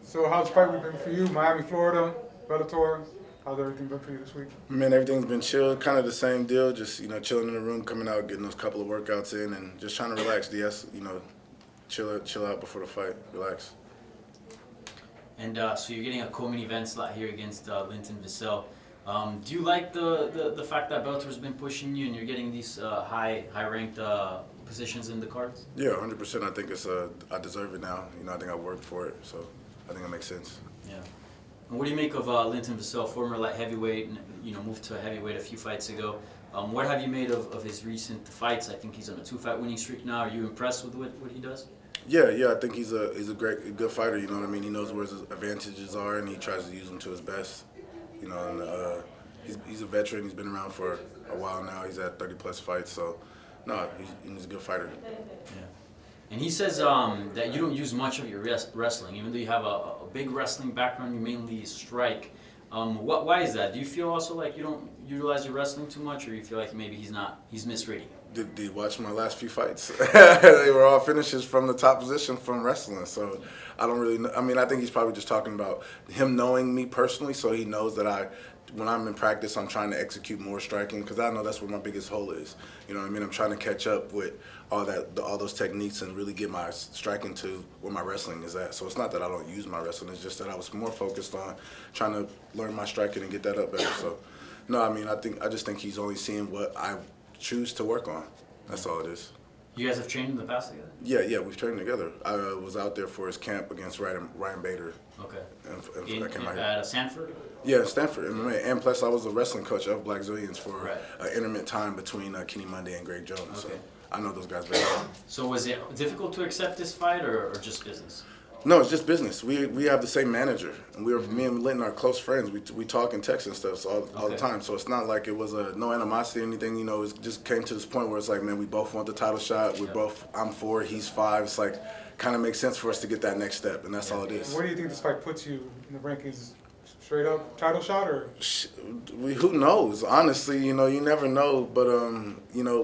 So how's the fight week been for you? Miami, Florida, Bellator. How's everything been for you this week? Man, everything's been chill, kind of the same deal. Just chilling in the room, coming out, getting those couple of workouts in, and just trying to relax. DS, chill out before the fight, relax. And so you're getting a co-main event slot here against Linton Vassell. Do you like the fact that Bellator's been pushing you and you're getting these high-ranked positions in the cards? Yeah, 100%. I think I deserve it now. I think I worked for it, so I think it makes sense. Yeah. And what do you make of Linton Vassell, former light heavyweight, moved to heavyweight a few fights ago? What have you made of his recent fights? I think he's on a 2-fight winning streak now. Are you impressed with what he does? Yeah. I think he's a good fighter. You know what I mean? He knows where his advantages are, and he tries to use them to his best. And he's a veteran. He's been around for a while now. He's had 30+ fights. So, no, he's a good fighter. Yeah. And he says that you don't use much of your wrestling, even though you have a big wrestling background. You mainly strike. Why is that? Do you feel also like you don't utilize your wrestling too much, or you feel like maybe he's misreading it? Did you watch my last few fights? They were all finishes from the top position from wrestling. So I don't really know. I mean, I think he's probably just talking about him knowing me personally, so he knows that when I'm in practice, I'm trying to execute more striking because I know that's where my biggest hole is. You know what I mean? I'm trying to catch up with all those techniques and really get my striking to where my wrestling is at. So it's not that I don't use my wrestling. It's just that I was more focused on trying to learn my striking and get that up better. So, no, I mean, I just think he's only seeing what I choose to work on. That's all it is. You guys have trained in the past together? Yeah, we've trained together. I was out there for his camp against Ryan Bader. Okay. And I came out here. At Sanford? Yeah, Stanford MMA. And plus, I was a wrestling coach of Black Zillions for an intermittent time between Kenny Monday and Greg Jones. Okay. So I know those guys very well. So was it difficult to accept this fight or just business? No, it's just business. We have the same manager, and me and Linton are close friends. We talk and text and stuff all the time. So it's not like it was no animosity or anything. It just came to this point where it's like, man, we both want the title shot. I'm 4, he's 5. It's like kind of makes sense for us to get that next step, and that's all it is. Where do you think this fight puts you in the rankings? Straight up title shot or? Who knows? Honestly, you never know. But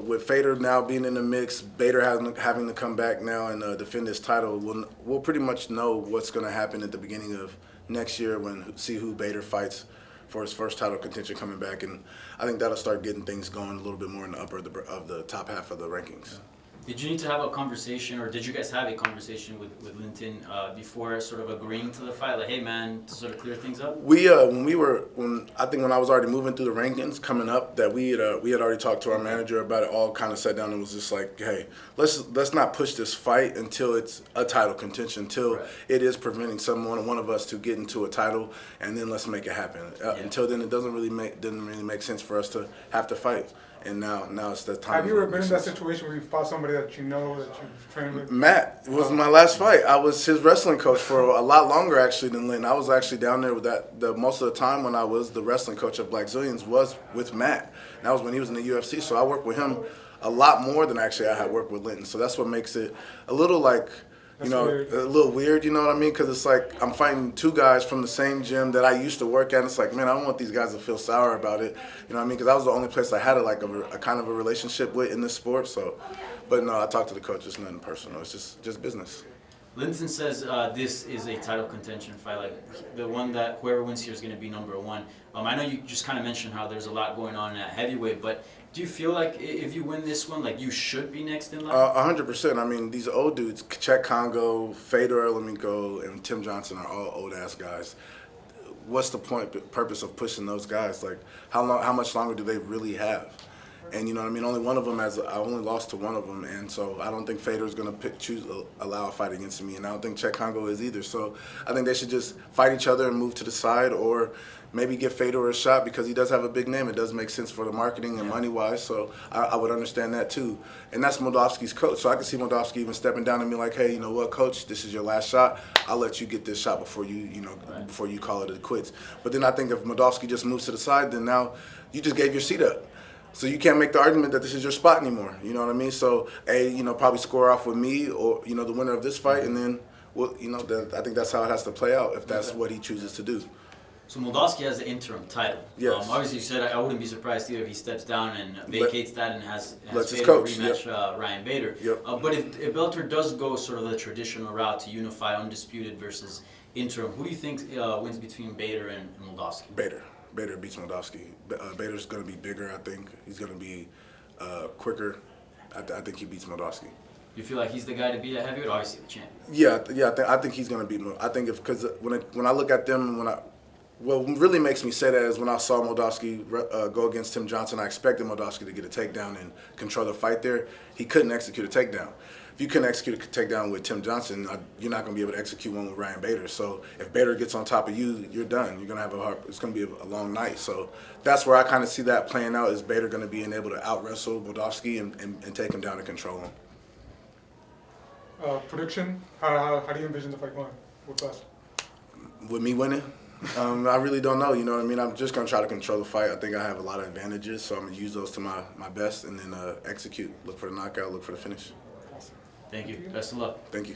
with Fader now being in the mix, Bader having to come back now and defend his title, we'll pretty much know what's going to happen at the beginning of next year see who Bader fights for his first title contention coming back, and I think that'll start getting things going a little bit more in the upper of the top half of the rankings. Did you need to have a conversation, or did you guys have a conversation with Linton before sort of agreeing to the fight? Like, hey man, to sort of clear things up? We when I was already moving through the rankings coming up, that we had already talked to our manager about it. All kind of sat down and was just like, hey, let's not push this fight until it's a title contention, until it is preventing one of us to get into a title, and then let's make it happen. Until then, it didn't really make sense for us to have to fight. And now it's the time. Have you ever been in that situation where you fought somebody that you've trained with? Matt was my last fight. I was his wrestling coach for a lot longer actually than Lynn. I was actually down there with most of the time when I was the wrestling coach of Black Zillions was with Matt. And that was when he was in the UFC. So I worked with him a lot more than actually I had worked with Linton. So that's what makes it a little like, weird. A little weird, you know what I mean? Because it's like I'm fighting 2 guys from the same gym that I used to work at. And it's like, man, I don't want these guys to feel sour about it. You know what I mean? Because that was the only place I had a kind of a relationship with in this sport. So, but no, I talked to the coach. It's nothing personal. It's just business. Linton says this is a title contention fight, like the one that whoever wins here is going to be number 1. I know you just kind of mentioned how there's a lot going on at heavyweight, but do you feel like if you win this one, like you should be next in line? 100%. I mean, these old dudes, Czech Congo, Fedor Emelianenko, and Tim Johnson are all old-ass guys. What's the purpose of pushing those guys? Like, how much longer do they really have? And you know what I mean? Only one of them I only lost to one of them, and so I don't think Fedor is going to allow a fight against me, and I don't think Czech Congo is either. So I think they should just fight each other and move to the side, or maybe give Fedor a shot because he does have a big name. It does make sense for the marketing and money-wise, so I would understand that too. And that's Moldovsky's coach, so I can see Moldovsky even stepping down and be like, hey, you know what, coach, this is your last shot. I'll let you get this shot before before you call it quits. But then I think if Moldovsky just moves to the side, then now you just gave your seat up. So you can't make the argument that this is your spot anymore. You know what I mean? So, probably score off with me or, the winner of this fight, and then, I think that's how it has to play out if that's what he chooses to do. So Moldovsky has the interim title. Yes. Obviously, you said I wouldn't be surprised either if he steps down and vacates that and has his Bader coach rematch Ryan Bader. Yep. But if Bellator does go sort of the traditional route to unify undisputed versus interim. Who do you think wins between Bader and Moldovsky? Bader beats Moldovsky. Bader's going to be bigger, I think. He's going to be quicker. I think he beats Moldovsky. You feel like he's the guy to beat at heavyweight? Obviously, the champion. Yeah. I think he's going to beat him. I think because when I look at them, what really makes me say that is when I saw Moldovsky go against Tim Johnson, I expected Moldovsky to get a takedown and control the fight there. He couldn't execute a takedown. If you couldn't execute a takedown with Tim Johnson, you're not going to be able to execute one with Ryan Bader. So if Bader gets on top of you, you're done. You're going to have it's going to be a long night. So that's where I kind of see that playing out, is Bader going to be able to out-wrestle Moldovsky and take him down and control him. Prediction? How do you envision the fight going? What's best? With me winning? I really don't know, you know what I mean? I'm just going to try to control the fight. I think I have a lot of advantages, so I'm going to use those to my best and then execute. Look for the knockout, look for the finish. Thank you. Best of luck. Thank you.